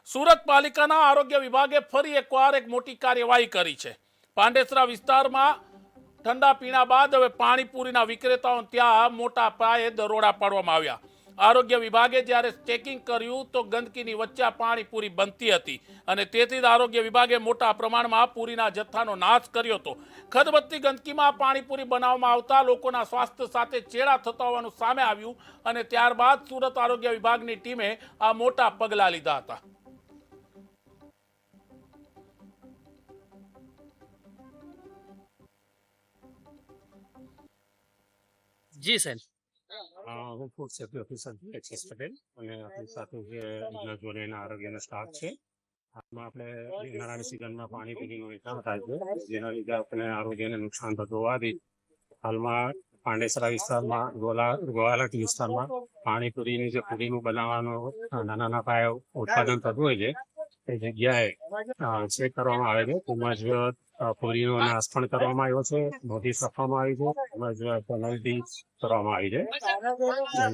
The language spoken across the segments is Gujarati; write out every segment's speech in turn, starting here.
સુરત પાલિકાના આરોગ્ય વિભાગે ફરી એકવાર એક મોટી કાર્યવાહી કરી છે। પાંડેસરા વિસ્તારમાં ઠંડા પીણા બાદ હવે પાણીપુરીના વિક્રેતાઓ ત્યાં મોટા પાયે દરોડા પાડવામાં આવ્યા। આરોગ્ય વિભાગે જ્યારે ચેકિંગ કર્યું તો ગંદકીની વચ્ચે આ પાણીપુરી બનતી હતી અને તેથી જ આરોગ્ય વિભાગે મોટા પ્રમાણમાં પૂરીના જથ્થાનો નાશ કર્યો હતો। ખદબદતી ગંદકીમાં પાણીપુરી બનાવવામાં આવતા લોકોના સ્વાસ્થ્ય સાથે ચેડા થતા હોવાનું સામે આવ્યું અને ત્યારબાદ સુરત આરોગ્ય વિભાગની ટીમે આ મોટા પગલાં લીધા હતા। જી સાહેબ, હું ફૂડ સેફ્ટી ઓફિસર છું એચએસ પટેલ અને આપણી સાથે જે જોડે એના આરોગ્યનો સ્ટાફ છે। હાલમાં આપણે ઉનાળાની સિઝનમાં પાણીપુરીનું વેચાણ થાય છે, જેના લીધે આપણે આરોગ્યને નુકસાન થતું હોવાથી હાલમાં પાંડેસરા વિસ્તારમાં ગોવાલટ વિસ્તારમાં પાણીપુરીની જે પુરીનું બનાવવાનું નાના પાયે ઉત્પાદન થતું હોય છે એ જગ્યાએ ચેક કરવામાં આવે છે। તેમજ પુરીનો નાશ પણ કરવામાં આવ્યો છે, નોટિસ આપવામાં આવી છે, તેમજ પેનલ્ટી કરવામાં આવી છે,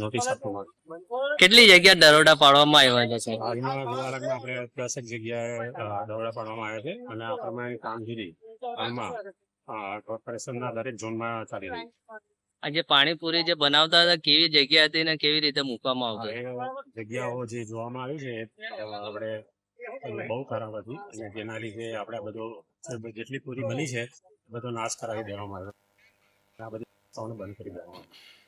નોટિસ આપવામાં આવી। કેટલી જગ્યા દરોડા પાડવામાં આવ્યા છે સાહેબ? હાલમાં ગોવાલટમાં આપણે 10 જગ્યાએ દરોડા પાડવામાં આવ્યા છે અને આ પ્રમાણે કામગીરી હાલમાં કોર્પોરેશનના દરેક ઝોનમાં ચાલી રહી છે। આ જે પાણીપુરી જે બનાવતા હતા કેવી જગ્યા હતી ને કેવી રીતે મૂકવામાં આવતું? એ જગ્યાઓ જે જોવામાં આવી છે આપણે બહુ ખરાબ હતી અને જેના લીધે આપણે બધું જેટલી પૂરી બની છે બધો નાશ કરાવી દેવામાં આવ્યો, આ બધી બંધ કરી દેવામાં આવ્યો।